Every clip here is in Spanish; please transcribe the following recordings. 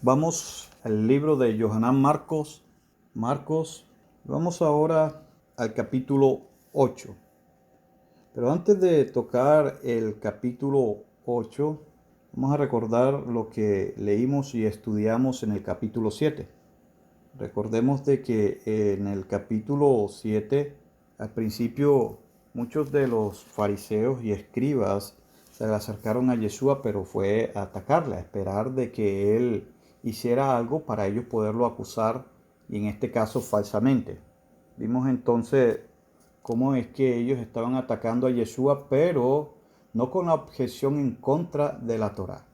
Vamos al libro de Yohanan Marcos. Vamos ahora al capítulo 8. Pero antes de tocar el capítulo 8, vamos a recordar lo que leímos y estudiamos en el capítulo 7. Recordemos de que en el capítulo 7, al principio, muchos de los fariseos y escribas se le acercaron a Yeshua, pero fue a atacarle, a esperar de que él hiciera algo para ellos poderlo acusar, y en este caso falsamente. Vimos entonces cómo es que ellos estaban atacando a Yeshua, pero no con la objeción en contra de la Torá.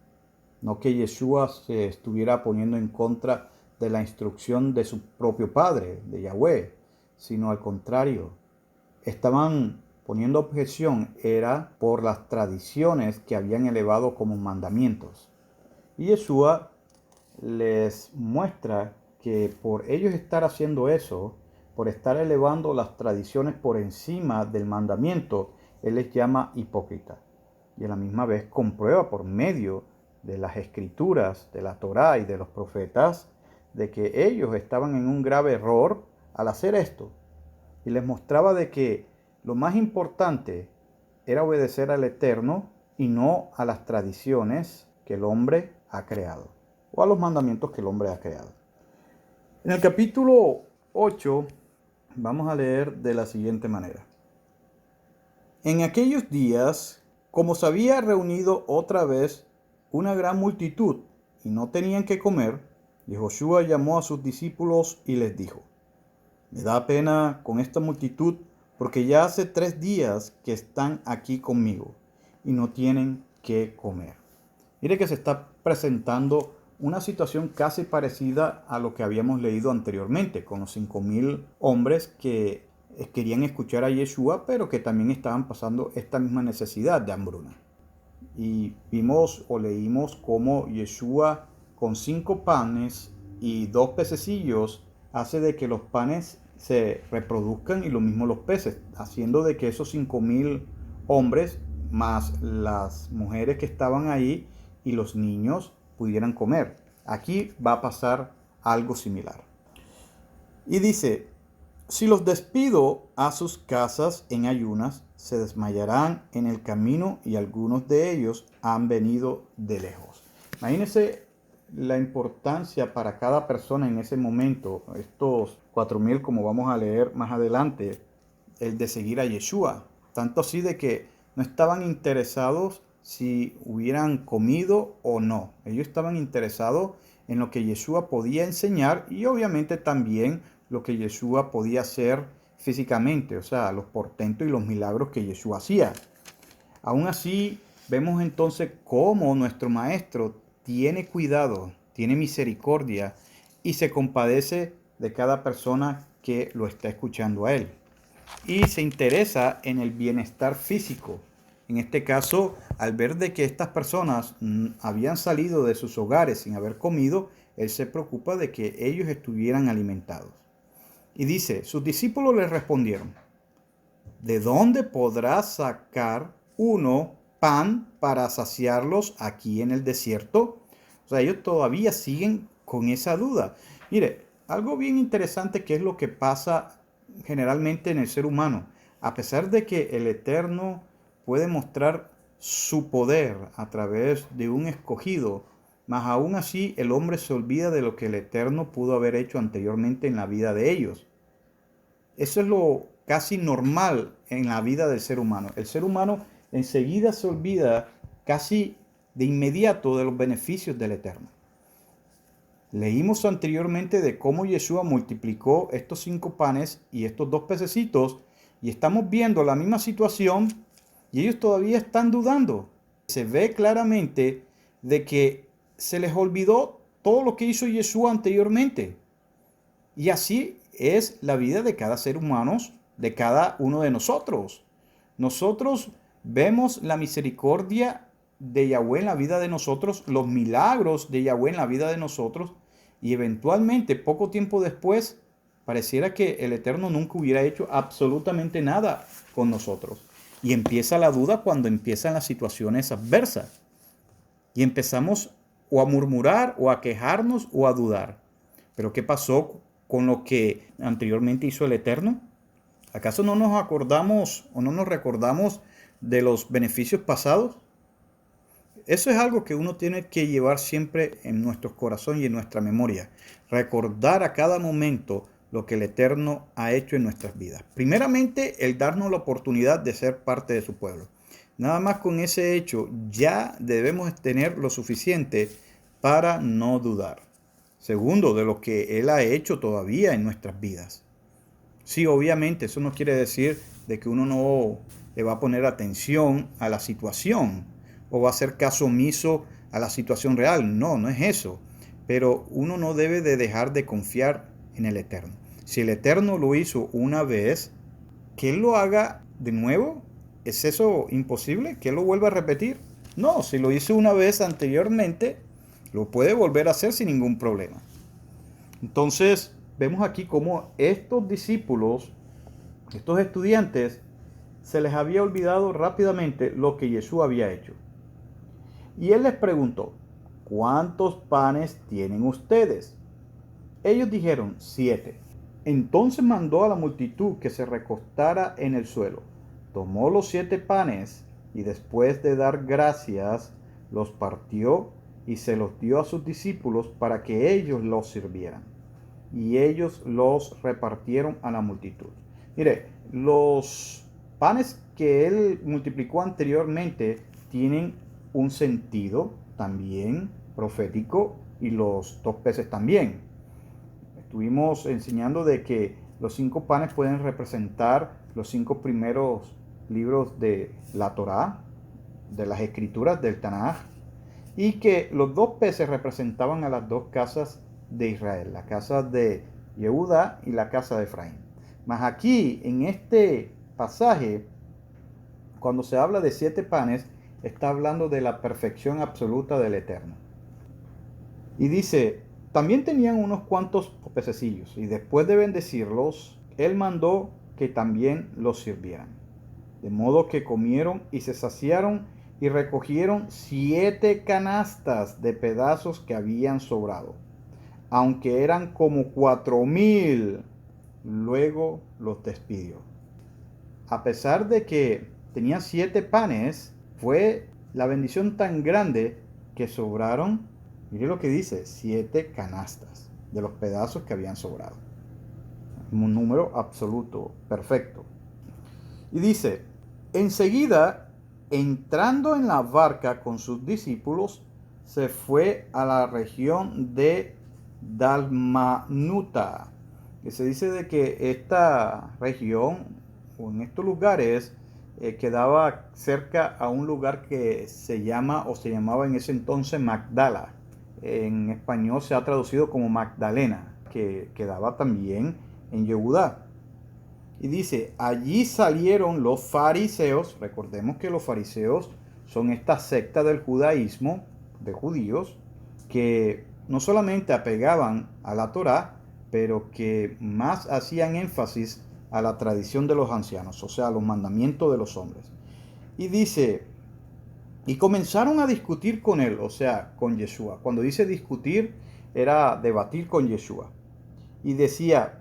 No que Yeshua se estuviera poniendo en contra de la instrucción de su propio padre, de Yahweh, sino al contrario. Estaban poniendo objeción era por las tradiciones que habían elevado como mandamientos. Y Yeshua les muestra que por ellos estar haciendo eso, por estar elevando las tradiciones por encima del mandamiento, Él les llama hipócrita. Y a la misma vez comprueba por medio de las escrituras, de la Torá y de los profetas, de que ellos estaban en un grave error al hacer esto. Y les mostraba de que lo más importante era obedecer al Eterno y no a las tradiciones que el hombre ha creado, o a los mandamientos que el hombre ha creado. En el capítulo 8 vamos a leer de la siguiente manera. En aquellos días, como se había reunido otra vez una gran multitud y no tenían que comer, Yehoshua llamó a sus discípulos y les dijo: me da pena con esta multitud, porque ya hace 3 días que están aquí conmigo y no tienen que comer. Mire que se está presentando una situación casi parecida a lo que habíamos leído anteriormente, con los 5,000 hombres que querían escuchar a Yeshua, pero que también estaban pasando esta misma necesidad de hambruna. Y vimos o leímos cómo Yeshua, con 5 panes y 2 pececillos, hace de que los panes se reproduzcan y lo mismo los peces, haciendo de que esos 5,000 hombres más las mujeres que estaban ahí y los niños pudieran comer. Aquí va a pasar algo similar. Y dice: si los despido a sus casas en ayunas, se desmayarán en el camino y algunos de ellos han venido de lejos. Imagínense la importancia para cada persona en ese momento, estos 4,000, como vamos a leer más adelante, el de seguir a Yeshua. Tanto así de que no estaban interesados si hubieran comido o no. Ellos estaban interesados en lo que Yeshua podía enseñar y obviamente también lo que Yeshua podía hacer físicamente, o sea, los portentos y los milagros que Yeshua hacía. Aún así, vemos entonces cómo nuestro Maestro tiene cuidado, tiene misericordia y se compadece de cada persona que lo está escuchando a Él. Y se interesa en el bienestar físico. En este caso, al ver de que estas personas habían salido de sus hogares sin haber comido, Él se preocupa de que ellos estuvieran alimentados. Y dice: sus discípulos le respondieron: ¿de dónde podrá sacar uno pan para saciarlos aquí en el desierto? O sea, ellos todavía siguen con esa duda. Mire, algo bien interesante que es lo que pasa generalmente en el ser humano. A pesar de que el Eterno puede mostrar su poder a través de un escogido, mas aún así el hombre se olvida de lo que el Eterno pudo haber hecho anteriormente en la vida de ellos. Eso es lo casi normal en la vida del ser humano. El ser humano enseguida se olvida casi de inmediato de los beneficios del Eterno. Leímos anteriormente de cómo Yeshua multiplicó estos 5 panes y estos 2 pececitos, y estamos viendo la misma situación y ellos todavía están dudando. Se ve claramente de que se les olvidó todo lo que hizo Yeshua anteriormente. Y así es la vida de cada ser humano, de cada uno de nosotros. Nosotros vemos la misericordia de Yahweh en la vida de nosotros, los milagros de Yahweh en la vida de nosotros, y eventualmente, poco tiempo después, pareciera que el Eterno nunca hubiera hecho absolutamente nada con nosotros. Y empieza la duda cuando empiezan las situaciones adversas. Y empezamos o a murmurar, o a quejarnos, o a dudar. Pero ¿qué pasó con lo que anteriormente hizo el Eterno? ¿Acaso no nos acordamos o no nos recordamos de los beneficios pasados? Eso es algo que uno tiene que llevar siempre en nuestro corazón y en nuestra memoria. Recordar a cada momento lo que el Eterno ha hecho en nuestras vidas. Primeramente, el darnos la oportunidad de ser parte de su pueblo. Nada más con ese hecho ya debemos tener lo suficiente para no dudar. Segundo, de lo que Él ha hecho todavía en nuestras vidas. Sí, obviamente, eso no quiere decir de que uno no le va a poner atención a la situación o va a hacer caso omiso a la situación real. No, no es eso. Pero uno no debe de dejar de confiar en el Eterno. Si el Eterno lo hizo una vez, que Él lo haga de nuevo. ¿Es eso imposible? ¿Que Él lo vuelva a repetir? No, si lo hizo una vez anteriormente, lo puede volver a hacer sin ningún problema. Entonces, vemos aquí cómo estos discípulos, estos estudiantes, se les había olvidado rápidamente lo que Jesús había hecho. Y Él les preguntó, ¿cuántos panes tienen ustedes? Ellos dijeron, 7. Entonces mandó a la multitud que se recostara en el suelo. Tomó los 7 panes y después de dar gracias, los partió y se los dio a sus discípulos para que ellos los sirvieran. Y ellos los repartieron a la multitud. Mire, los panes que él multiplicó anteriormente tienen un sentido también profético y los 2 peces también. Estuvimos enseñando de que los 5 panes pueden representar los 5 primeros libros de la Torá, de las escrituras del Tanaj, y que los 2 peces representaban a las 2 casas de Israel, la casa de Yehuda y la casa de Efraín. Mas aquí, en este pasaje, cuando se habla de 7 panes, está hablando de la perfección absoluta del Eterno. Y dice, también tenían unos cuantos pececillos, y después de bendecirlos, Él mandó que también los sirvieran. De modo que comieron y se saciaron y recogieron 7 canastas de pedazos que habían sobrado, aunque eran como 4,000. Luego los despidió. A pesar de que tenía 7 panes, fue la bendición tan grande que sobraron, mire lo que dice, 7 canastas de los pedazos que habían sobrado. Un número absoluto, perfecto. Y dice, enseguida, entrando en la barca con sus discípulos, se fue a la región de Dalmanuta. Que se dice de que esta región, o en estos lugares, quedaba cerca a un lugar que se llama, o se llamaba en ese entonces Magdala. En español se ha traducido como Magdalena, que quedaba también en Yehudá. Y dice, allí salieron los fariseos. Recordemos que los fariseos son esta secta del judaísmo, de judíos, que no solamente apegaban a la Torá, pero que más hacían énfasis a la tradición de los ancianos, o sea, a los mandamientos de los hombres. Y dice, y comenzaron a discutir con él, o sea, con Yeshua. Cuando dice discutir, era debatir con Yeshua. Y decía,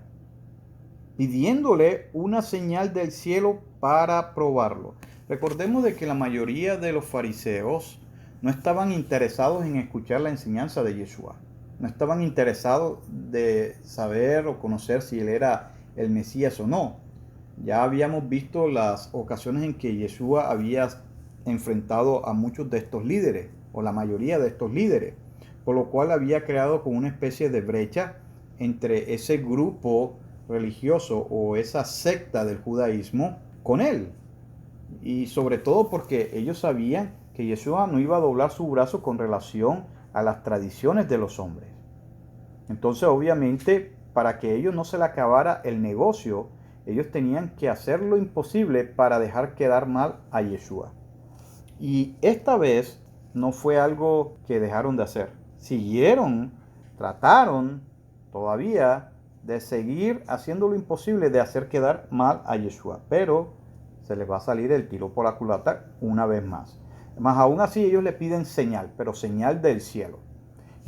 pidiéndole una señal del cielo para probarlo. Recordemos de que la mayoría de los fariseos no estaban interesados en escuchar la enseñanza de Yeshua. No estaban interesados de saber o conocer si él era el Mesías o no. Ya habíamos visto las ocasiones en que Yeshua había enfrentado a muchos de estos líderes, o la mayoría de estos líderes, por lo cual había creado como una especie de brecha entre ese grupo religioso o esa secta del judaísmo con él. Y sobre todo porque ellos sabían que Yeshua no iba a doblar su brazo con relación a las tradiciones de los hombres. Entonces, obviamente, para que ellos no se le acabara el negocio, ellos tenían que hacer lo imposible para dejar quedar mal a Yeshua. Y esta vez no fue algo que dejaron de hacer. Siguieron, trataron todavía de seguir haciendo lo imposible de hacer quedar mal a Yeshua. Pero se les va a salir el tiro por la culata una vez más. Más aún así ellos le piden señal, pero señal del cielo.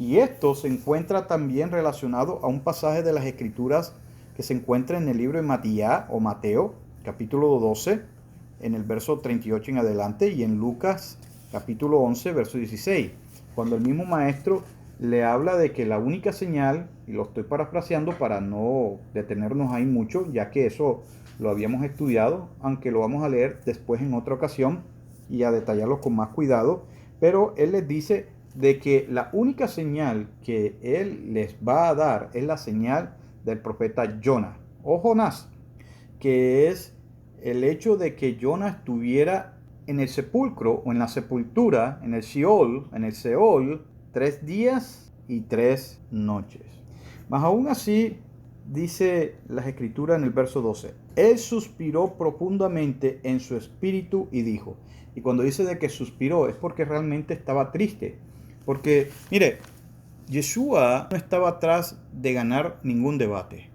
Y esto se encuentra también relacionado a un pasaje de las Escrituras que se encuentra en el libro de Matías o Mateo, capítulo 12, en el verso 38 en adelante, y en Lucas, capítulo 11, verso 16, cuando el mismo maestro le habla de que la única señal, y lo estoy parafraseando para no detenernos ahí mucho, ya que eso lo habíamos estudiado, aunque lo vamos a leer después en otra ocasión y a detallarlo con más cuidado, pero él les dice de que la única señal que él les va a dar es la señal del profeta Jonás o Jonás, que es el hecho de que Jonás estuviera en el sepulcro o en la sepultura, en el Seol, 3 días y 3 noches. Mas aún así, dice las Escrituras en el verso 12, él suspiró profundamente en su espíritu y dijo, y cuando dice de que suspiró es porque realmente estaba triste, porque, mire, Yeshua no estaba atrás de ganar ningún debate.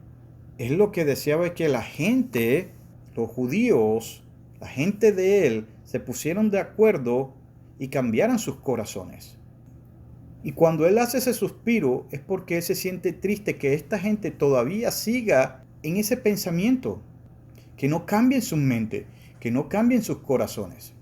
Él lo que deseaba es que la gente, los judíos, la gente de él, se pusieran de acuerdo y cambiaran sus corazones. Y cuando él hace ese suspiro es porque él se siente triste que esta gente todavía siga en ese pensamiento, que no cambien su mente, que no cambien sus corazones.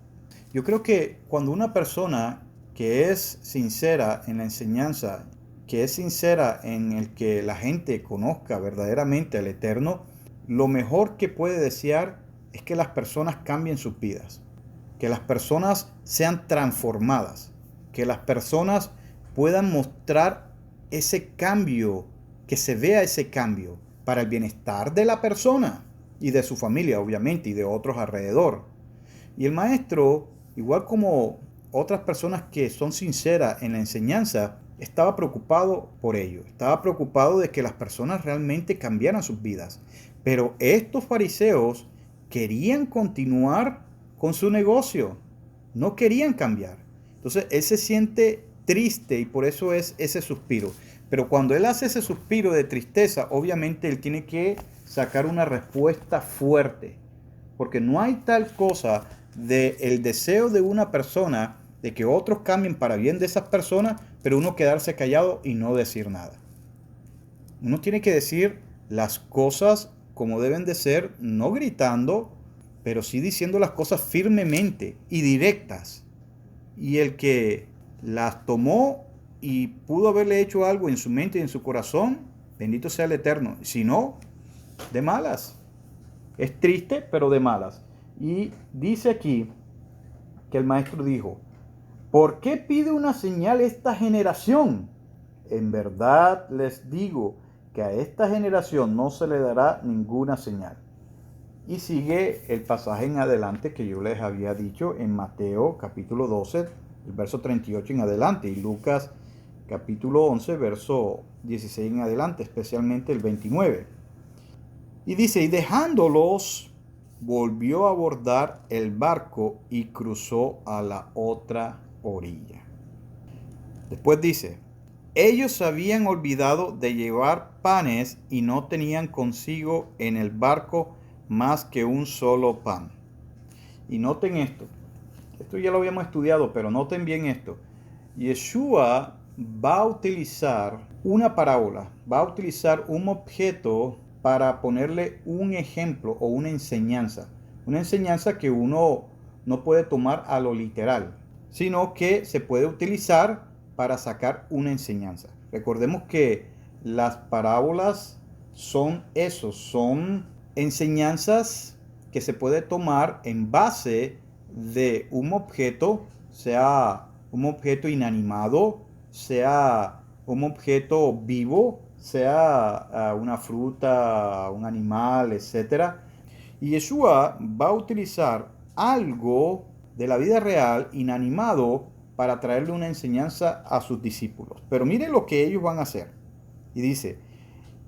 Yo creo que cuando una persona que es sincera en la enseñanza, que es sincera en el que la gente conozca verdaderamente al Eterno, lo mejor que puede desear es que las personas cambien sus vidas, que las personas sean transformadas, que las personas puedan mostrar ese cambio, que se vea ese cambio para el bienestar de la persona y de su familia, obviamente, y de otros alrededor. Y el maestro, igual como otras personas que son sinceras en la enseñanza, estaba preocupado por ello. Estaba preocupado de que las personas realmente cambiaran sus vidas. Pero estos fariseos querían continuar con su negocio. No querían cambiar. Entonces él se siente triste y por eso es ese suspiro. Pero cuando él hace ese suspiro de tristeza, obviamente él tiene que sacar una respuesta fuerte. Porque no hay tal cosa del deseo de una persona de que otros cambien para bien de esas personas, pero uno quedarse callado y no decir nada. Uno tiene que decir las cosas como deben de ser, no gritando, pero sí diciendo las cosas firmemente y directas. Y el que las tomó y pudo haberle hecho algo en su mente y en su corazón, bendito sea el Eterno. Si no, de malas. Es triste, pero de malas. Y dice aquí que el maestro dijo, ¿por qué pide una señal esta generación? En verdad les digo que a esta generación no se le dará ninguna señal. Y sigue el pasaje en adelante que yo les había dicho en Mateo capítulo 12, el verso 38 en adelante, y Lucas capítulo 11, verso 16 en adelante, especialmente el 29. Y dice, y dejándolos, volvió a abordar el barco y cruzó a la otra orilla. Después dice, ellos se habían olvidado de llevar panes y no tenían consigo en el barco más que un solo pan. Y noten esto ya lo habíamos estudiado, pero noten bien esto. Yeshua va a utilizar una parábola, va a utilizar un objeto para ponerle un ejemplo o una enseñanza que uno no puede tomar a lo literal, sino que se puede utilizar para sacar una enseñanza. Recordemos que las parábolas son eso, son enseñanzas que se puede tomar en base de un objeto, sea un objeto inanimado, sea un objeto vivo, sea una fruta, un animal, etc. Y Yeshua va a utilizar algo de la vida real, inanimado, para traerle una enseñanza a sus discípulos. Pero miren lo que ellos van a hacer. Y dice,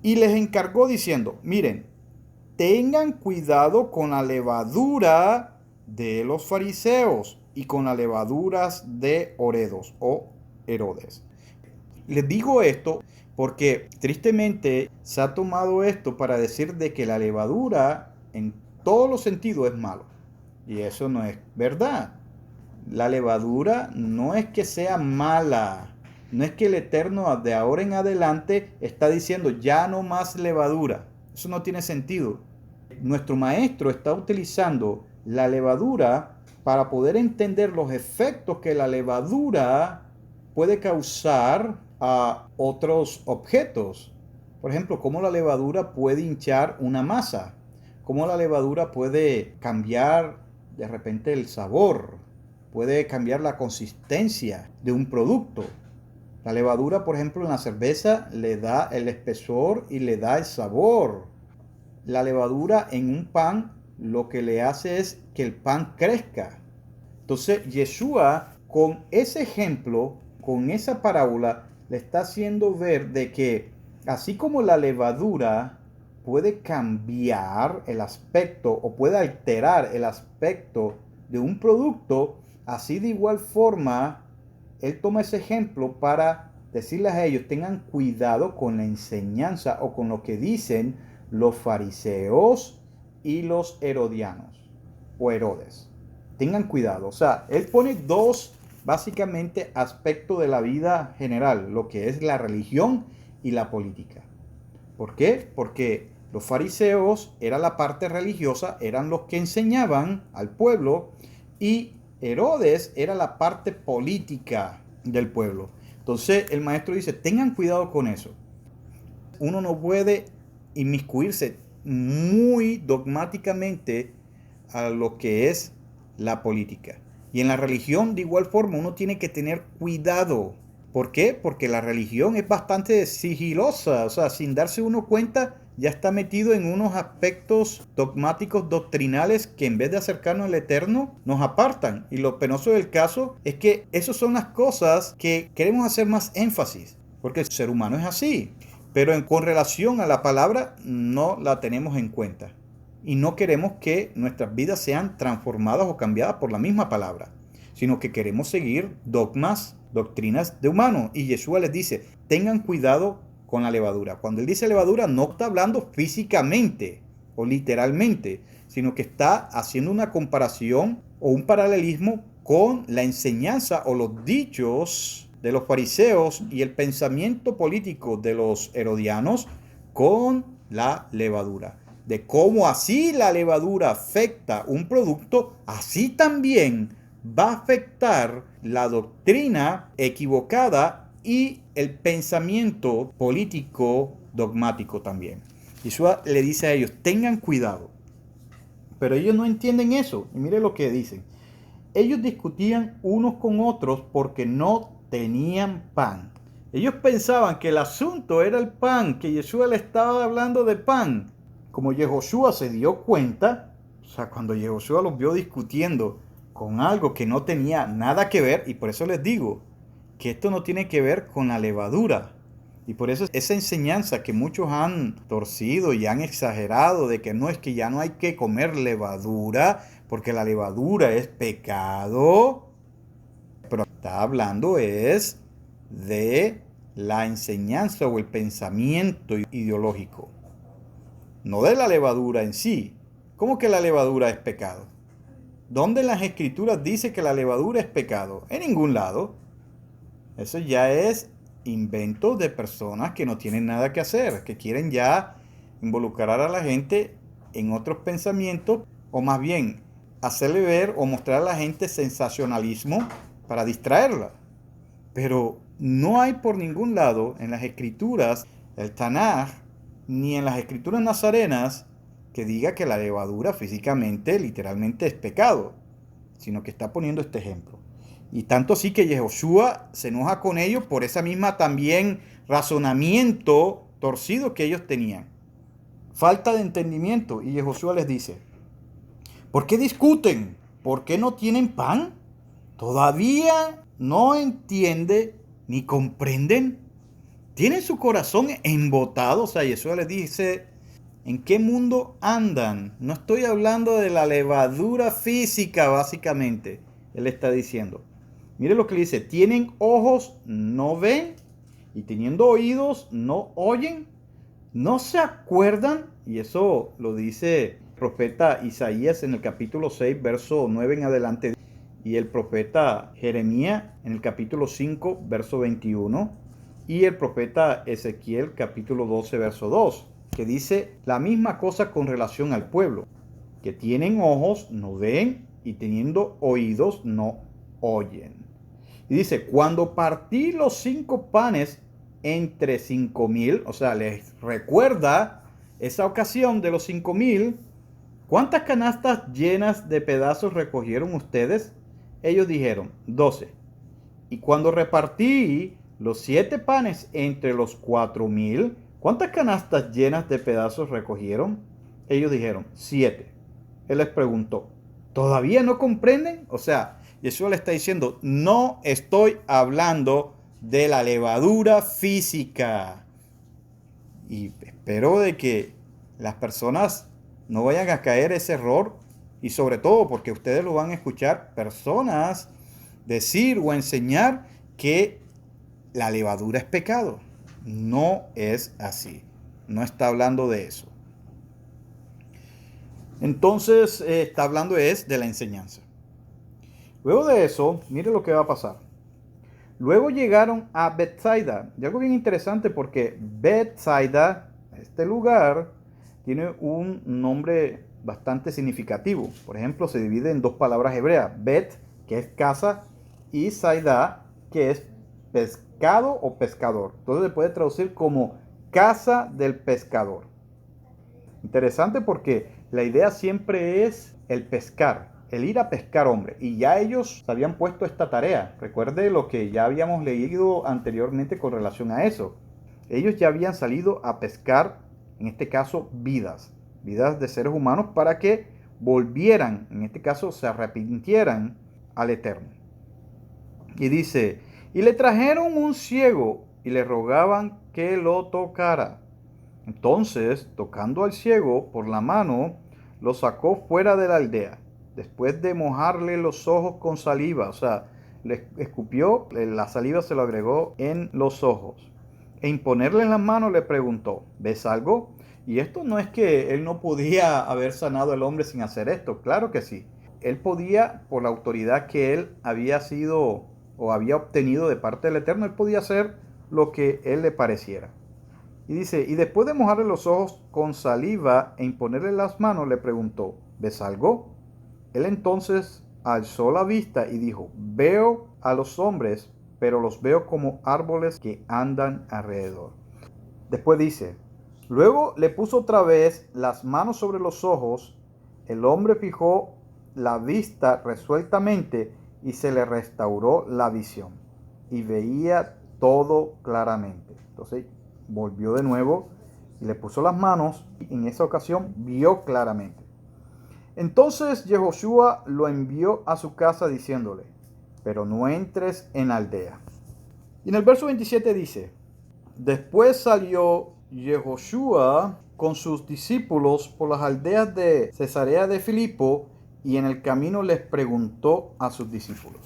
y les encargó diciendo, miren, tengan cuidado con la levadura de los fariseos y con las levaduras de Oredos o Herodes. Les digo esto porque tristemente se ha tomado esto para decir de que la levadura en todos los sentidos es malo. Y eso no es verdad. La levadura no es que sea mala. No es que el Eterno de ahora en adelante está diciendo ya no más levadura. Eso no tiene sentido. Nuestro maestro está utilizando la levadura para poder entender los efectos que la levadura puede causar a otros objetos. Por ejemplo, cómo la levadura puede hinchar una masa, cómo la levadura puede cambiar de repente el sabor, puede cambiar la consistencia de un producto. La levadura, por ejemplo, en la cerveza le da el espesor y le da el sabor. La levadura en un pan lo que le hace es que el pan crezca. Entonces, Yeshua, con ese ejemplo, con esa parábola, le está haciendo ver de que así como la levadura puede cambiar el aspecto o puede alterar el aspecto de un producto, así de igual forma, él toma ese ejemplo para decirles a ellos, tengan cuidado con la enseñanza o con lo que dicen los fariseos y los herodianos o Herodes. Tengan cuidado. O sea, él pone dos básicamente aspectos de la vida general, lo que es la religión y la política. ¿Por qué? Porque los fariseos era la parte religiosa, eran los que enseñaban al pueblo, y Herodes era la parte política del pueblo. Entonces el maestro dice, tengan cuidado con eso. Uno no puede inmiscuirse muy dogmáticamente a lo que es la política. Y en la religión, de igual forma, uno tiene que tener cuidado. ¿Por qué? Porque la religión es bastante sigilosa. O sea, sin darse uno cuenta, ya está metido en unos aspectos dogmáticos, doctrinales, que en vez de acercarnos al Eterno, nos apartan. Y lo penoso del caso es que esas son las cosas que queremos hacer más énfasis. Porque el ser humano es así. Pero con relación a la palabra, no la tenemos en cuenta. Y no queremos que nuestras vidas sean transformadas o cambiadas por la misma palabra, sino que queremos seguir dogmas, doctrinas de humanos. Y Yeshua les dice, tengan cuidado con la levadura. Cuando él dice levadura, no está hablando físicamente o literalmente, sino que está haciendo una comparación o un paralelismo con la enseñanza o los dichos de los fariseos y el pensamiento político de los herodianos con la levadura. De cómo así la levadura afecta un producto, así también va a afectar la doctrina equivocada y el pensamiento político dogmático también. Yeshua le dice a ellos, tengan cuidado. Pero ellos no entienden eso. Y mire lo que dicen. Ellos discutían unos con otros porque no tenían pan. Ellos pensaban que el asunto era el pan, que Yeshua le estaba hablando de pan. Como Yehoshua se dio cuenta, o sea, cuando Yehoshua los vio discutiendo con algo que no tenía nada que ver, y por eso les digo que esto no tiene que ver con la levadura. Y por eso esa enseñanza que muchos han torcido y han exagerado de que no es que ya no hay que comer levadura, porque la levadura es pecado, pero está hablando es de la enseñanza o el pensamiento ideológico, no de la levadura en sí. ¿Cómo que la levadura es pecado? ¿Dónde en las escrituras dice que la levadura es pecado? En ningún lado. Eso ya es invento de personas que no tienen nada que hacer, que quieren ya involucrar a la gente en otros pensamientos, o más bien hacerle ver o mostrar a la gente sensacionalismo para distraerla. Pero no hay por ningún lado en las escrituras, el Tanaj, ni en las escrituras nazarenas, que diga que la levadura físicamente, literalmente es pecado, sino que está poniendo este ejemplo. Y tanto así que Yehoshua se enoja con ellos por esa misma también razonamiento torcido que ellos tenían. Falta de entendimiento. Y Yehoshua les dice, ¿por qué discuten? ¿Por qué no tienen pan? ¿Todavía no entiende ni comprenden? ¿Tienen su corazón embotado? O sea, Yeshua les dice, ¿en qué mundo andan? No estoy hablando de la levadura física, básicamente. Él está diciendo. Mire lo que le dice. ¿Tienen ojos? ¿No ven? Y teniendo oídos, ¿no oyen? ¿No se acuerdan? Y eso lo dice el profeta Isaías en el capítulo 6, verso 9 en adelante. y el profeta Jeremías en el capítulo 5, verso 21, y el profeta Ezequiel, capítulo 12, verso 2, que dice la misma cosa con relación al pueblo, que tienen ojos, no ven, y teniendo oídos, no oyen. Y dice, cuando partí los 5 panes entre 5,000, o sea, les recuerda esa ocasión de los 5,000, ¿cuántas canastas llenas de pedazos recogieron ustedes? Ellos dijeron, 12. Y cuando repartí los 7 panes entre los 4,000, ¿cuántas canastas llenas de pedazos recogieron? Ellos dijeron, 7. Él les preguntó, ¿todavía no comprenden? O sea, Jesús le está diciendo, no estoy hablando de la levadura física. Y espero de que las personas no vayan a caer ese error, y sobre todo porque ustedes lo van a escuchar personas decir o enseñar que la levadura es pecado. No es así. No está hablando de eso. Entonces está hablando es de la enseñanza. Luego de eso, mire lo que va a pasar. Luego llegaron a Bethsaida. Y algo bien interesante porque Bethsaida, este lugar, tiene un nombre bastante significativo. Por ejemplo, se divide en 2 palabras hebreas. Bet, que es casa, y Saida, que es pescado o pescador. Entonces se puede traducir como casa del pescador. Interesante porque la idea siempre es el pescar, el ir a pescar, hombre. Y ya ellos se habían puesto esta tarea. Recuerde lo que ya habíamos leído anteriormente con relación a eso. Ellos ya habían salido a pescar, en este caso, vidas de seres humanos para que volvieran, en este caso, se arrepintieran al Eterno. Y dice, y le trajeron un ciego y le rogaban que lo tocara. Entonces, tocando al ciego por la mano, lo sacó fuera de la aldea, después de mojarle los ojos con saliva, o sea, le escupió, la saliva se lo agregó en los ojos, e imponerle en las manos le preguntó, ¿ves algo? Y esto no es que él no podía haber sanado al hombre sin hacer esto, claro que sí. Él podía, por la autoridad que él había sido o había obtenido de parte del Eterno, él podía hacer lo que él le pareciera. Y dice, y después de mojarle los ojos con saliva e imponerle las manos, le preguntó, ¿ves algo? Él entonces alzó la vista y dijo, veo a los hombres, pero los veo como árboles que andan alrededor. Después dice, luego le puso otra vez las manos sobre los ojos, el hombre fijó la vista resueltamente y se le restauró la visión y veía todo claramente. Entonces volvió de nuevo y le puso las manos y en esa ocasión vio claramente. Entonces Yehoshua lo envió a su casa diciéndole, pero no entres en la aldea. Y en el verso 27 dice, después salió Yehoshua con sus discípulos por las aldeas de Cesarea de Filipo y en el camino les preguntó a sus discípulos.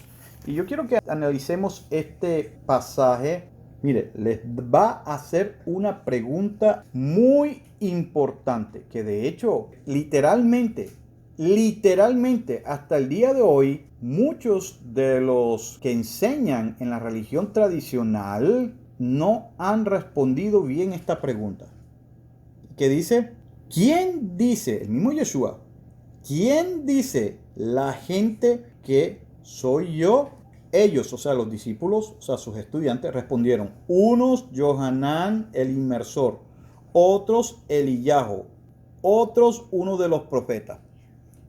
Y yo quiero que analicemos este pasaje. Mire, les va a hacer una pregunta muy importante, que de hecho, literalmente, hasta el día de hoy, muchos de los que enseñan en la religión tradicional no han respondido bien esta pregunta. Que dice, ¿quién dice, el mismo Yeshua, quién dice la gente que soy yo? Ellos, o sea, los discípulos, o sea, sus estudiantes, respondieron, unos Yohanan el inmersor, otros Eliyahu, otros uno de los profetas.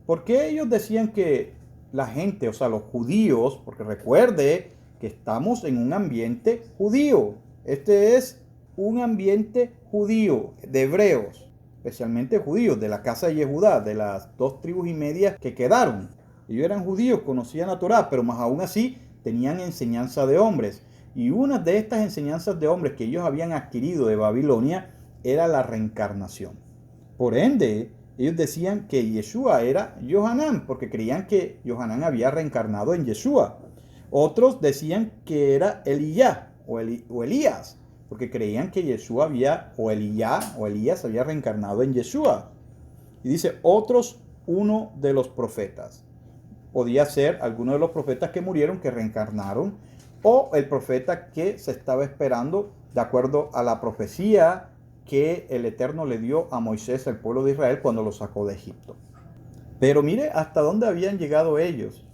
¿Por qué ellos decían que la gente, o sea, los judíos, porque recuerde que estamos en un ambiente judío, este es un ambiente judío, de hebreos, especialmente judíos, de la casa de Yehudá, de las 2 tribus y media que quedaron. Ellos eran judíos, conocían la Torá, pero más aún así tenían enseñanza de hombres. Y una de estas enseñanzas de hombres que ellos habían adquirido de Babilonia era la reencarnación. Por ende, ellos decían que Yeshua era Yohanan, porque creían que Yohanan había reencarnado en Yeshua. Otros decían que era Elías o Elías, porque creían que Yeshua había, o Elías había reencarnado en Yeshua. Y dice, otros uno de los profetas. podía ser alguno de los profetas que murieron, que reencarnaron, o el profeta que se estaba esperando de acuerdo a la profecía que el Eterno le dio a Moisés, al pueblo de Israel, cuando lo sacó de Egipto. Pero mire hasta dónde habían llegado ellos,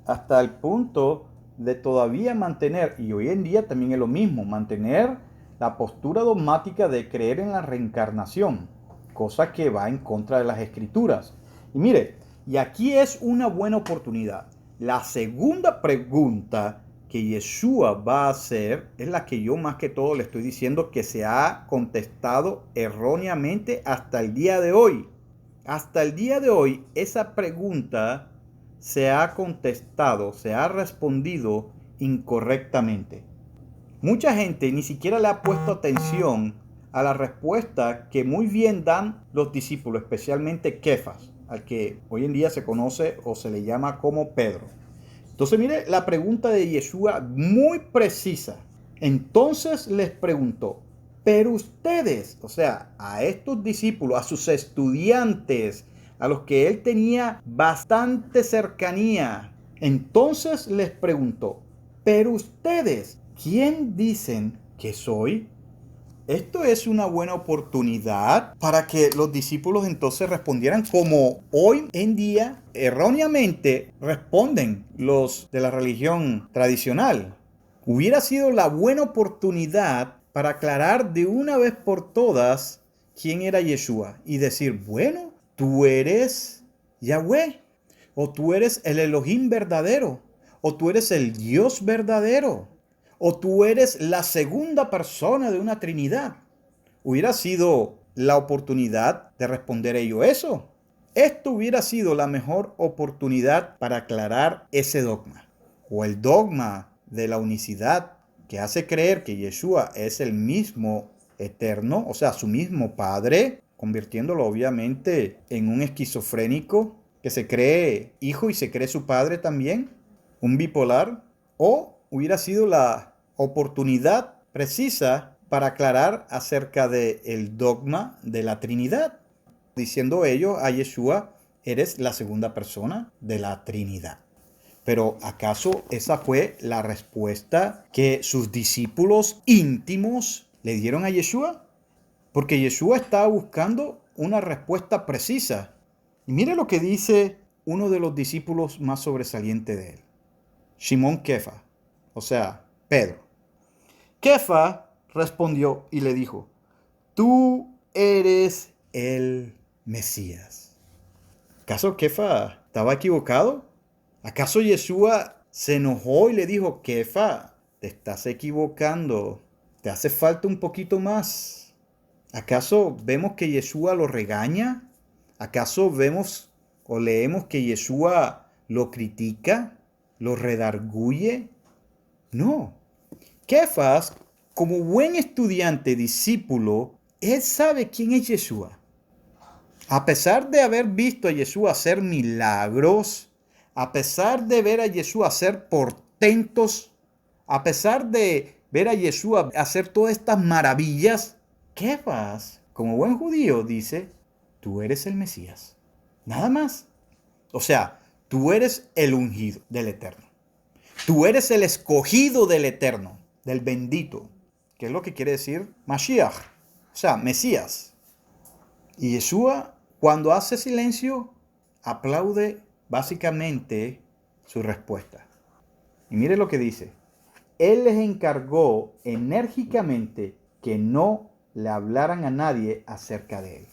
hasta el punto de todavía mantener, y hoy en día también es lo mismo, mantener la postura dogmática de creer en la reencarnación, cosa que va en contra de las escrituras. Y mire, y aquí es una buena oportunidad. La segunda pregunta que Yeshua va a hacer es la que yo más que todo le estoy diciendo que se ha contestado erróneamente hasta el día de hoy. Hasta el día de hoy, esa pregunta se ha contestado, se ha respondido incorrectamente. Mucha gente ni siquiera le ha puesto atención a la respuesta que muy bien dan los discípulos, especialmente Kefas, al que hoy en día se conoce o se le llama como Pedro. Entonces mire la pregunta de Yeshua muy precisa. Entonces les preguntó, pero ustedes, o sea, a estos discípulos, a sus estudiantes, a los que él tenía bastante cercanía, entonces les preguntó, pero ustedes, ¿quién dicen que soy? Esto es una buena oportunidad para que los discípulos entonces respondieran como hoy en día erróneamente responden los de la religión tradicional. Hubiera sido la buena oportunidad para aclarar de una vez por todas quién era Yeshua y decir, bueno, tú eres Yahweh, o tú eres el Elohim verdadero, o tú eres el Dios verdadero, o tú eres la segunda persona de una Trinidad. Hubiera sido la oportunidad de responder ello eso. Esto hubiera sido la mejor oportunidad para aclarar ese dogma, o el dogma de la unicidad que hace creer que Yeshua es el mismo eterno, o sea, su mismo Padre, convirtiéndolo obviamente en un esquizofrénico que se cree hijo y se cree su padre también, un bipolar, o hubiera sido la oportunidad precisa para aclarar acerca del dogma de la Trinidad, diciendo ello a Yeshua, eres la segunda persona de la Trinidad. Pero ¿acaso esa fue la respuesta que sus discípulos íntimos le dieron a Yeshua? Porque Yeshua estaba buscando una respuesta precisa. Y mire lo que dice uno de los discípulos más sobresalientes de él, Simón Kefa, o sea, Pedro. Kefa respondió y le dijo, tú eres el Mesías. ¿Acaso Kefa estaba equivocado? ¿Acaso Yeshua se enojó y le dijo, Kefa, te estás equivocando, te hace falta un poquito más? ¿Acaso vemos que Yeshua lo regaña? ¿Acaso vemos o leemos que Yeshua lo critica, lo redarguye? No. Kefas, como buen estudiante, discípulo, él sabe quién es Yeshua. A pesar de haber visto a Yeshua hacer milagros, a pesar de ver a Yeshua hacer portentos, a pesar de ver a Yeshua hacer todas estas maravillas, Kefas, como buen judío, dice, tú eres el Mesías. Nada más. O sea, tú eres el ungido del Eterno. Tú eres el escogido del Eterno, del bendito, que es lo que quiere decir Mashiach, o sea, Mesías. Y Yeshua, cuando hace silencio, aplaude básicamente su respuesta. Y mire lo que dice. Él les encargó enérgicamente que no le hablaran a nadie acerca de él.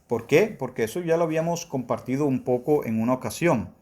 ¿Por qué? Porque eso ya lo habíamos compartido un poco en una ocasión.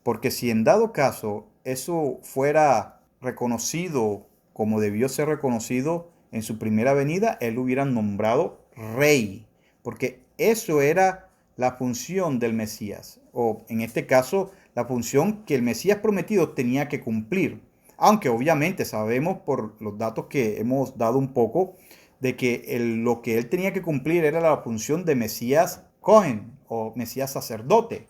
Porque si en dado caso eso fuera reconocido como debió ser reconocido en su primera venida, él lo hubieran nombrado rey. Porque eso era la función del Mesías. O en este caso, la función que el Mesías prometido tenía que cumplir. Aunque obviamente sabemos por los datos que hemos dado un poco de que lo que él tenía que cumplir era la función de Mesías Cohen o Mesías sacerdote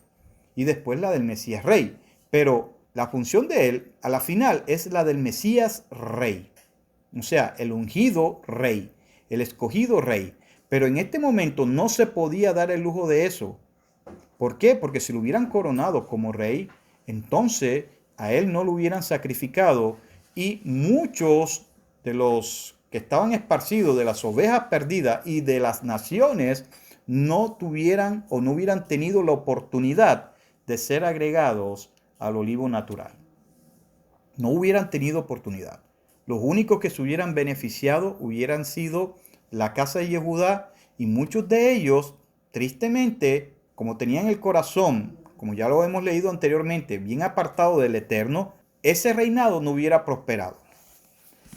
y después la del Mesías rey. Pero la función de él a la final es la del Mesías rey. O sea, el ungido rey, el escogido rey. Pero en este momento no se podía dar el lujo de eso. ¿Por qué? Porque si lo hubieran coronado como rey, entonces a él no lo hubieran sacrificado y muchos de los que estaban esparcidos, de las ovejas perdidas y de las naciones, no tuvieran o no hubieran tenido la oportunidad de ser agregados al olivo natural. No hubieran tenido oportunidad. Los únicos que se hubieran beneficiado hubieran sido la casa de Yehudá, y muchos de ellos, tristemente, como tenían el corazón, como ya lo hemos leído anteriormente, bien apartado del Eterno, ese reinado no hubiera prosperado.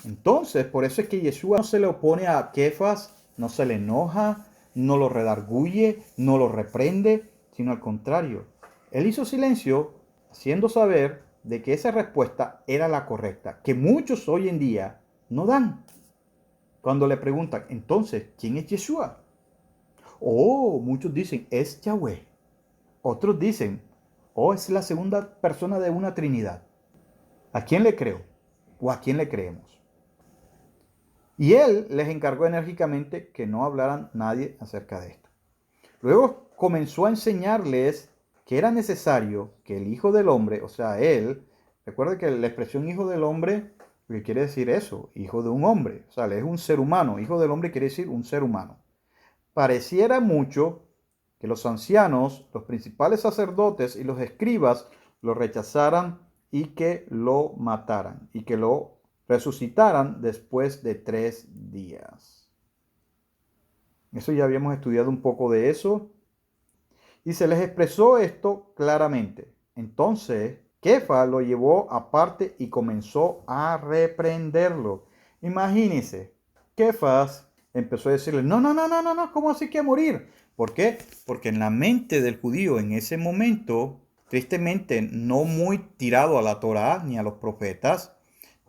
Entonces, por eso es que Yeshua no se le opone a Kefas, no se le enoja, no lo redarguye, no lo reprende, sino al contrario. Él hizo silencio, haciendo saber de que esa respuesta era la correcta, que muchos hoy en día no dan. Cuando le preguntan, entonces, ¿quién es Yeshua? Oh, muchos dicen, es Yahweh. Otros dicen, oh, es la segunda persona de una Trinidad. ¿A quién le creo? ¿O a quién le creemos? Y él les encargó enérgicamente que no hablaran nadie acerca de esto. Luego comenzó a enseñarles que era necesario que el Hijo del Hombre, o sea, él, recuerde que la expresión Hijo del Hombre, ¿qué quiere decir eso? Hijo de un hombre, o sea, él es un ser humano. Hijo del Hombre quiere decir un ser humano. Pareciera mucho que los ancianos, los principales sacerdotes y los escribas lo rechazaran y que lo mataran y que lo resucitaran después de 3 días. Eso ya habíamos estudiado un poco de eso. Y se les expresó esto claramente. Entonces, Kefa lo llevó aparte y comenzó a reprenderlo. Imagínense, Kefas empezó a decirle, no, ¿cómo así que a morir? ¿Por qué? Porque en la mente del judío en ese momento, tristemente no muy tirado a la Torá ni a los profetas,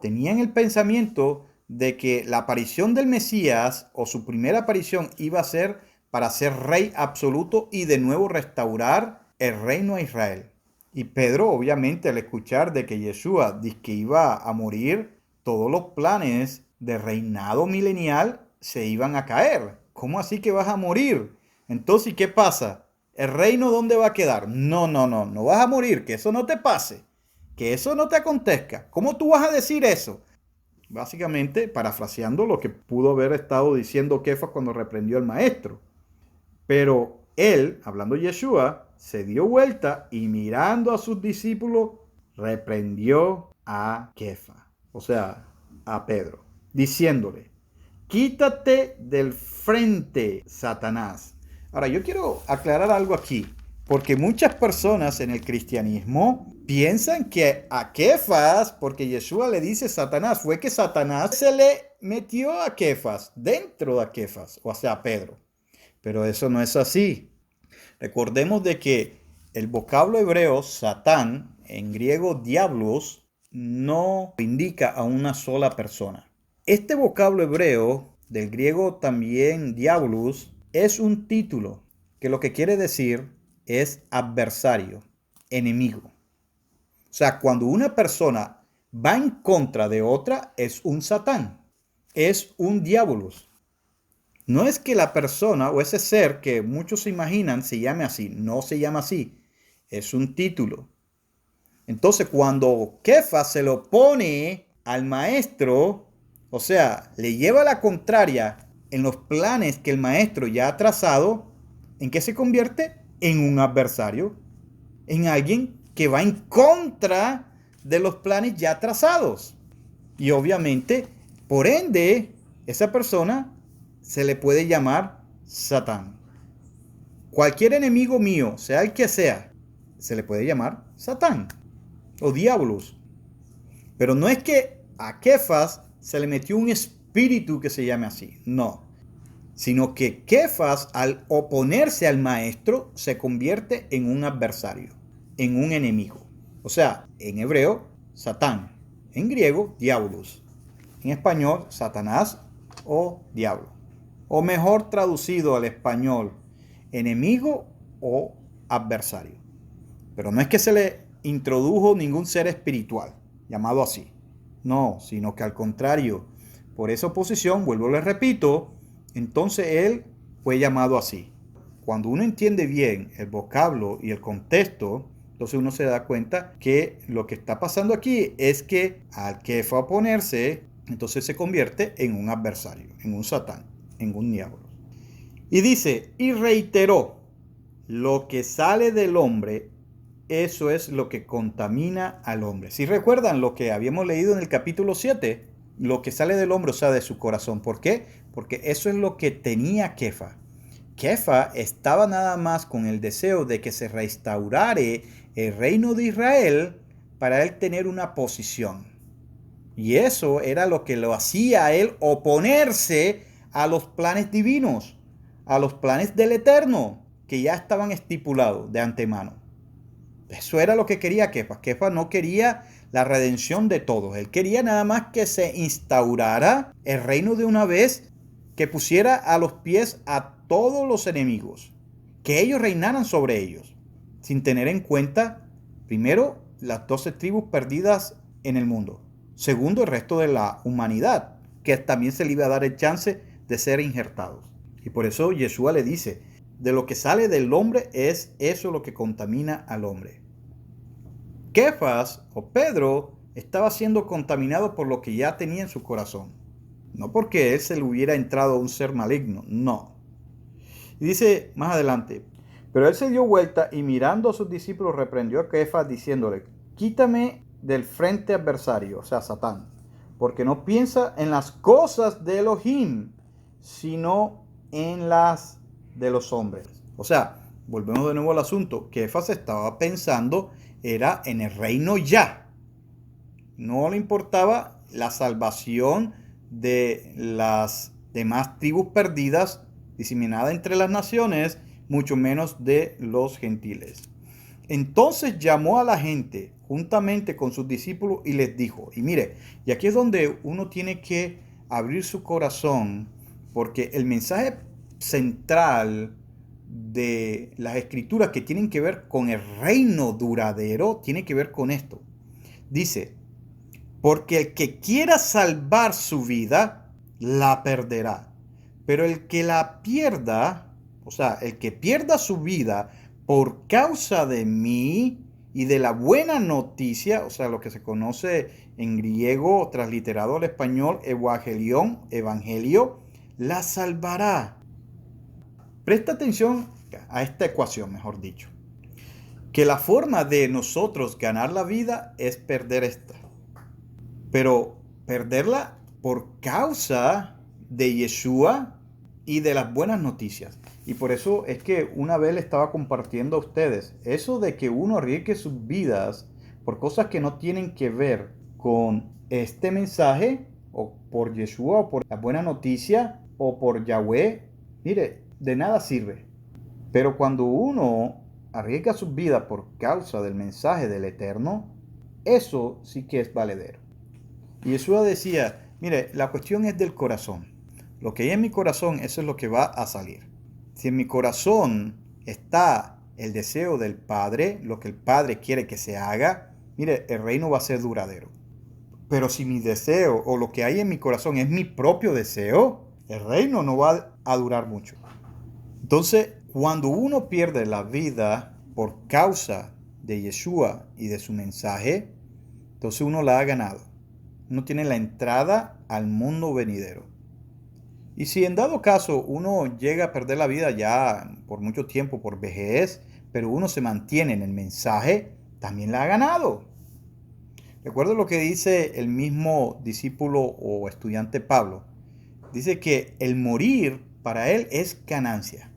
tenían el pensamiento de que la aparición del Mesías o su primera aparición iba a ser para ser rey absoluto y de nuevo restaurar el reino a Israel. Y Pedro, obviamente, al escuchar de que Yeshua dice que iba a morir, todos los planes de reinado milenial se iban a caer. ¿Cómo así que vas a morir? Entonces, ¿qué pasa? ¿El reino dónde va a quedar? No vas a morir, que eso no te pase, que eso no te acontezca. ¿Cómo tú vas a decir eso? Básicamente, parafraseando lo que pudo haber estado diciendo Kefas cuando reprendió al maestro. Pero él, hablando Yeshua, se dio vuelta y mirando a sus discípulos, reprendió a Kefa, o sea, a Pedro, diciéndole, quítate del frente, Satanás. Ahora, yo quiero aclarar algo aquí, porque muchas personas en el cristianismo piensan que a Kefas, porque Yeshua le dice Satanás, fue que Satanás se le metió a Kefas, dentro de Kefas, o sea, a Pedro. Pero eso no es así. Recordemos de que el vocablo hebreo Satán, en griego diablos, no indica a una sola persona. Este vocablo hebreo, del griego también diablos, es un título que lo que quiere decir es adversario, enemigo. O sea, cuando una persona va en contra de otra, es un Satán, es un diabolos. No es que la persona o ese ser que muchos se imaginan se llame así, no se llama así, es un título. Entonces cuando Kefas se lo pone al maestro, o sea, le lleva la contraria en los planes que el maestro ya ha trazado, ¿en qué se convierte? En un adversario, en alguien que va en contra de los planes ya trazados. Y obviamente, por ende, esa persona se le puede llamar Satán. Cualquier enemigo mío, sea el que sea, se le puede llamar Satán o diablos. Pero no es que a Kefas se le metió un espíritu que se llame así, no. Sino que Kefas, al oponerse al maestro, se convierte en un adversario, en un enemigo. O sea, en hebreo, Satán. En griego, diablos. En español, Satanás o diablo. O mejor traducido al español, enemigo o adversario. Pero no es que se le introdujo ningún ser espiritual, llamado así. No, sino que al contrario, por esa oposición, vuelvo les repito, entonces él fue llamado así. Cuando uno entiende bien el vocablo y el contexto, Entonces uno se da cuenta que lo que está pasando aquí es que al Kefa oponerse, entonces se convierte en un adversario, en un Satán, en un diablo. Y dice, y reiteró, lo que sale del hombre, eso es lo que contamina al hombre. Si recuerdan lo que habíamos leído en el capítulo 7, lo que sale del hombre, o sea, de su corazón. ¿Por qué? Porque eso es lo que tenía Kefa. Kefa estaba nada más con el deseo de que se restaurare el reino de Israel para él tener una posición. Y eso era lo que lo hacía a él oponerse a los planes divinos, a los planes del Eterno, que ya estaban estipulados de antemano. Eso era lo que quería Kefa. Kefa no quería la redención de todos. Él quería nada más que se instaurara el reino de una vez, que pusiera a los pies a todos los enemigos, que ellos reinaran sobre ellos, sin tener en cuenta, primero, las 12 tribus perdidas en el mundo. Segundo, el resto de la humanidad, que también se le iba a dar el chance de ser injertados. Y por eso Yeshua le dice, de lo que sale del hombre es eso lo que contamina al hombre. Kefas o Pedro estaba siendo contaminado por lo que ya tenía en su corazón. No porque él se le hubiera entrado a un ser maligno, no. Y dice más adelante, pero él se dio vuelta y mirando a sus discípulos reprendió a Kefas diciéndole, quítame del frente adversario, o sea, Satán, porque no piensa en las cosas de Elohim, sino en las de los hombres. O sea, volvemos de nuevo al asunto. Kefas estaba pensando era en el reino ya. No le importaba la salvación de las demás tribus perdidas diseminadas entre las naciones, mucho menos de los gentiles. Entonces llamó a la gente juntamente con sus discípulos y les dijo, y mire, y aquí es donde uno tiene que abrir su corazón, porque el mensaje central de las escrituras que tienen que ver con el reino duradero tiene que ver con esto. Dice, porque el que quiera salvar su vida, la perderá. Pero el que la pierda, o sea, el que pierda su vida por causa de mí y de la buena noticia, o sea, lo que se conoce en griego, transliterado al español, evangelión, evangelio, la salvará. Presta atención a esta ecuación, mejor dicho. Que la forma de nosotros ganar la vida es perder esta. Pero perderla por causa de Yeshua y de las buenas noticias. Y por eso es que una vez le estaba compartiendo a ustedes, eso de que uno arriesgue sus vidas por cosas que no tienen que ver con este mensaje, o por Yeshua, o por la buena noticia, o por Yahweh, mire, de nada sirve. Pero cuando uno arriesga su vida por causa del mensaje del Eterno, eso sí que es valedero. Y Yeshua decía, mire, la cuestión es del corazón. Lo que hay en mi corazón, eso es lo que va a salir. Si en mi corazón está el deseo del Padre, lo que el Padre quiere que se haga, mire, el reino va a ser duradero. Pero si mi deseo o lo que hay en mi corazón es mi propio deseo, el reino no va a durar mucho. Entonces, cuando uno pierde la vida por causa de Yeshua y de su mensaje, entonces uno la ha ganado. Uno tiene la entrada al mundo venidero. Y si en dado caso uno llega a perder la vida ya por mucho tiempo, por vejez, pero uno se mantiene en el mensaje, también la ha ganado. Recuerdo lo que dice el mismo discípulo o estudiante Pablo. Dice que el morir para él es ganancia.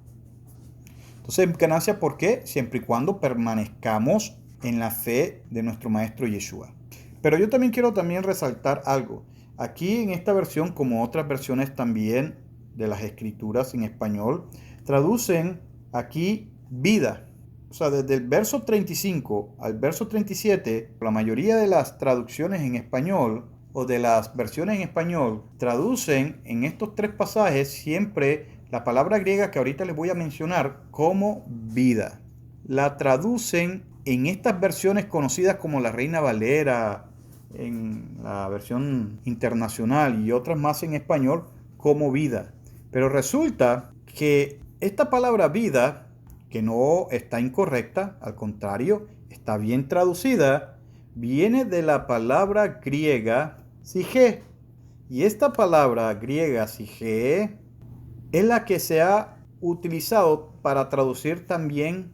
Entonces, ganancia, ¿por qué? Siempre y cuando permanezcamos en la fe de nuestro Maestro Yeshua. Pero yo también quiero resaltar algo. Aquí en esta versión, como otras versiones también de las escrituras en español, traducen aquí vida. O sea, desde el verso 35 al verso 37, la mayoría de las traducciones en español o de las versiones en español traducen en estos tres pasajes siempre la palabra griega que ahorita les voy a mencionar como vida. La traducen en estas versiones conocidas como la Reina Valera, en la versión internacional y otras más en español como vida. Pero resulta que esta palabra vida que no está incorrecta, al contrario, está bien traducida, viene de la palabra griega sige. Y esta palabra griega sige es la que se ha utilizado para traducir también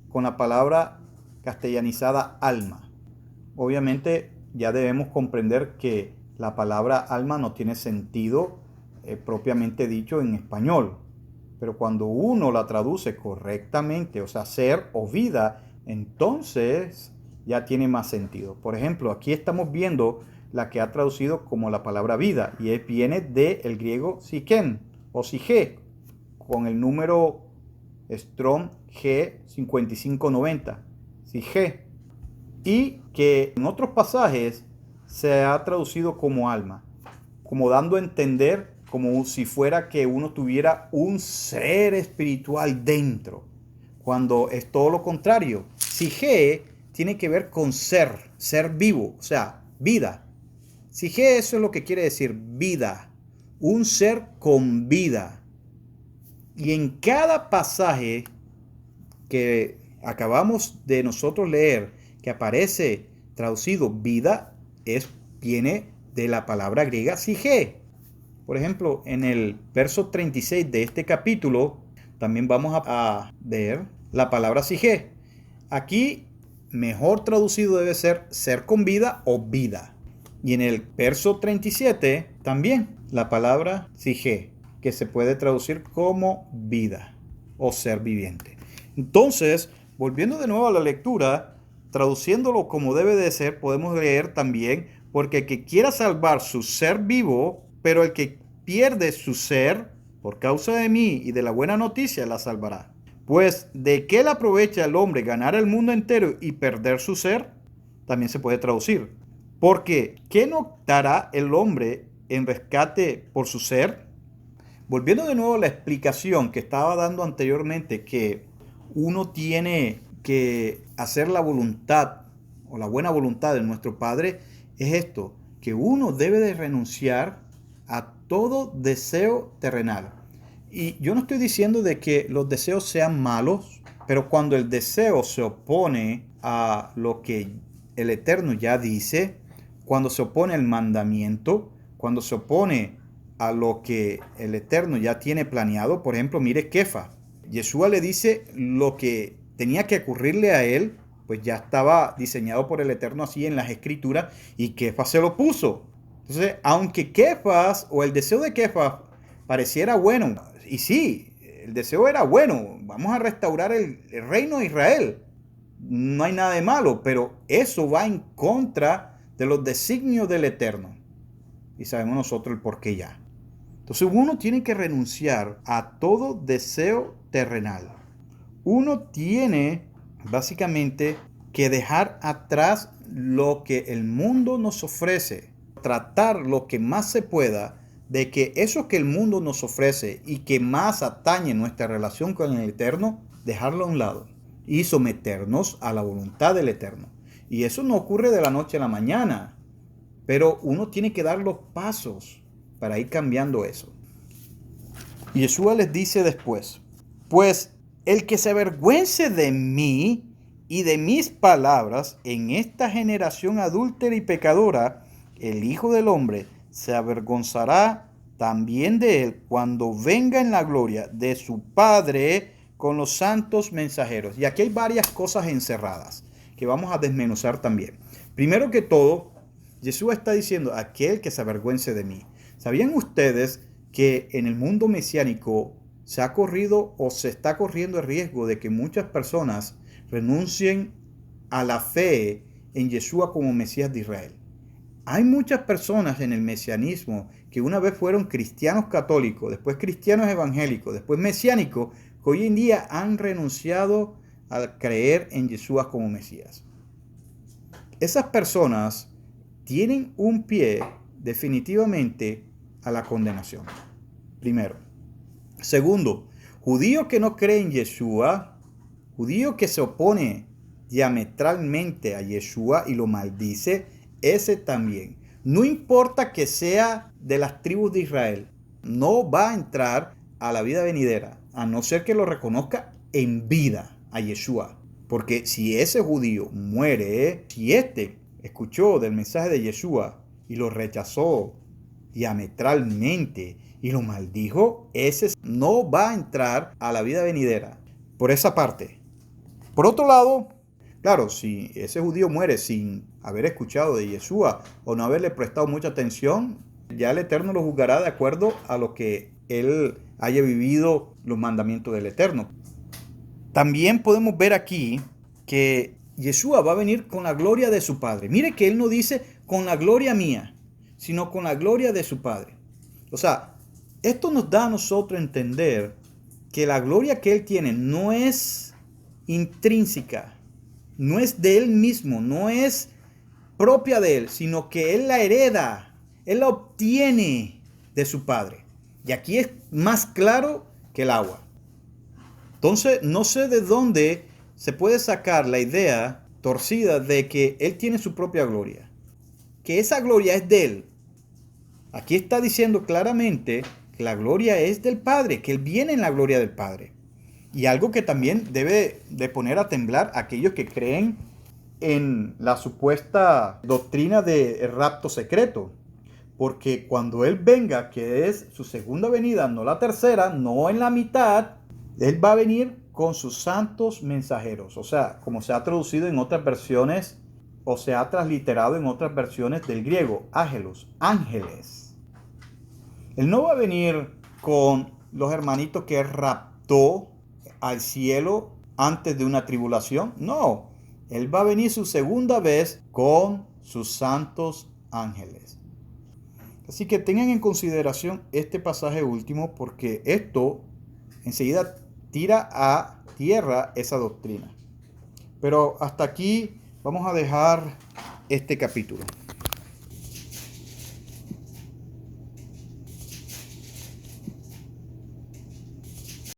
con la palabra castellanizada alma. Obviamente ya debemos comprender que la palabra alma no tiene sentido propiamente dicho en español. Pero cuando uno la traduce correctamente, o sea, ser o vida, entonces ya tiene más sentido. Por ejemplo, aquí estamos viendo la que ha traducido como la palabra vida y viene del griego psiken o sige con el número Strong G5590, sige, y que en otros pasajes se ha traducido como alma, como dando a entender como si fuera que uno tuviera un ser espiritual dentro, cuando es todo lo contrario. Sige tiene que ver con ser vivo, o sea, vida. Sige, eso es lo que quiere decir, vida, un ser con vida. Y en cada pasaje que acabamos de nosotros leer, que aparece traducido vida, viene de la palabra griega sige. Por ejemplo, en el verso 36 de este capítulo, también vamos a ver la palabra sige. Aquí, mejor traducido debe ser con vida o vida. Y en el verso 37, también la palabra sige, que se puede traducir como vida o ser viviente. Entonces, volviendo de nuevo a la lectura, traduciéndolo como debe de ser, podemos leer también, porque el que quiera salvar su ser vivo, pero el que pierde su ser, por causa de mí y de la buena noticia, la salvará. Pues, ¿de qué le aprovecha al hombre ganar el mundo entero y perder su ser? También se puede traducir. Porque, ¿qué no dará el hombre en rescate por su ser? Volviendo de nuevo a la explicación que estaba dando anteriormente, que uno tiene que hacer la voluntad o la buena voluntad de nuestro Padre, es esto, que uno debe de renunciar a todo deseo terrenal. Y yo no estoy diciendo de que los deseos sean malos, pero cuando el deseo se opone a lo que el Eterno ya dice, cuando se opone al mandamiento, cuando se opone a lo que el Eterno ya tiene planeado, por ejemplo, mire Kefa. Yeshua le dice lo que tenía que ocurrirle a él, pues ya estaba diseñado por el Eterno así en las Escrituras, y Kefa se lo puso. Entonces, aunque Kefas o el deseo de Kefas pareciera bueno, y sí, el deseo era bueno, vamos a restaurar el reino de Israel, no hay nada de malo, pero eso va en contra de los designios del Eterno. Y sabemos nosotros el porqué ya. Entonces uno tiene que renunciar a todo deseo terrenal. Uno tiene básicamente que dejar atrás lo que el mundo nos ofrece. Tratar lo que más se pueda de que eso que el mundo nos ofrece y que más atañe nuestra relación con el Eterno, dejarlo a un lado y someternos a la voluntad del Eterno. Y eso no ocurre de la noche a la mañana, pero uno tiene que dar los pasos para ir cambiando eso. Y Yeshua les dice después, pues el que se avergüence de mí y de mis palabras en esta generación adúltera y pecadora, el Hijo del Hombre se avergonzará también de él cuando venga en la gloria de su Padre con los santos mensajeros. Y aquí hay varias cosas encerradas que vamos a desmenuzar también. Primero que todo, Yeshua está diciendo, aquel que se avergüence de mí. ¿Sabían ustedes que en el mundo mesiánico se ha corrido o se está corriendo el riesgo de que muchas personas renuncien a la fe en Yeshua como Mesías de Israel? Hay muchas personas en el mesianismo que una vez fueron cristianos católicos, después cristianos evangélicos, después mesiánicos, que hoy en día han renunciado a creer en Yeshua como Mesías. Esas personas tienen un pie definitivamente a la condenación. Primero. Segundo, judío que no cree en Yeshua, judío que se opone diametralmente a Yeshua y lo maldice, ese también. No importa que sea de las tribus de Israel, no va a entrar a la vida venidera, a no ser que lo reconozca en vida a Yeshua. Porque si ese judío muere, si escuchó del mensaje de Yeshua y lo rechazó diametralmente y lo maldijo, ese no va a entrar a la vida venidera. Por esa parte. Por otro lado, claro, si ese judío muere sin haber escuchado de Yeshua o no haberle prestado mucha atención, ya el Eterno lo juzgará de acuerdo a lo que él haya vivido los mandamientos del Eterno. También podemos ver aquí que Yeshua va a venir con la gloria de su Padre. Mire que él no dice con la gloria mía, sino con la gloria de su Padre. O sea, esto nos da a nosotros entender que la gloria que él tiene no es intrínseca, no es de él mismo, no es propia de él, sino que él la hereda, él la obtiene de su Padre. Y aquí es más claro que el agua. Entonces, no sé de dónde se puede sacar la idea torcida de que él tiene su propia gloria, que esa gloria es de él. Aquí está diciendo claramente que la gloria es del Padre, que él viene en la gloria del Padre. Y algo que también debe de poner a temblar a aquellos que creen en la supuesta doctrina del rapto secreto. Porque cuando él venga, que es su segunda venida, no la tercera, no en la mitad, él va a venir con sus santos mensajeros. O sea, como se ha traducido en otras versiones o se ha transliterado en otras versiones del griego, ángelos, ángeles. Él no va a venir con los hermanitos que raptó al cielo antes de una tribulación. No, él va a venir su segunda vez con sus santos ángeles. Así que tengan en consideración este pasaje último porque esto enseguida tira a tierra esa doctrina. Pero hasta aquí vamos a dejar este capítulo.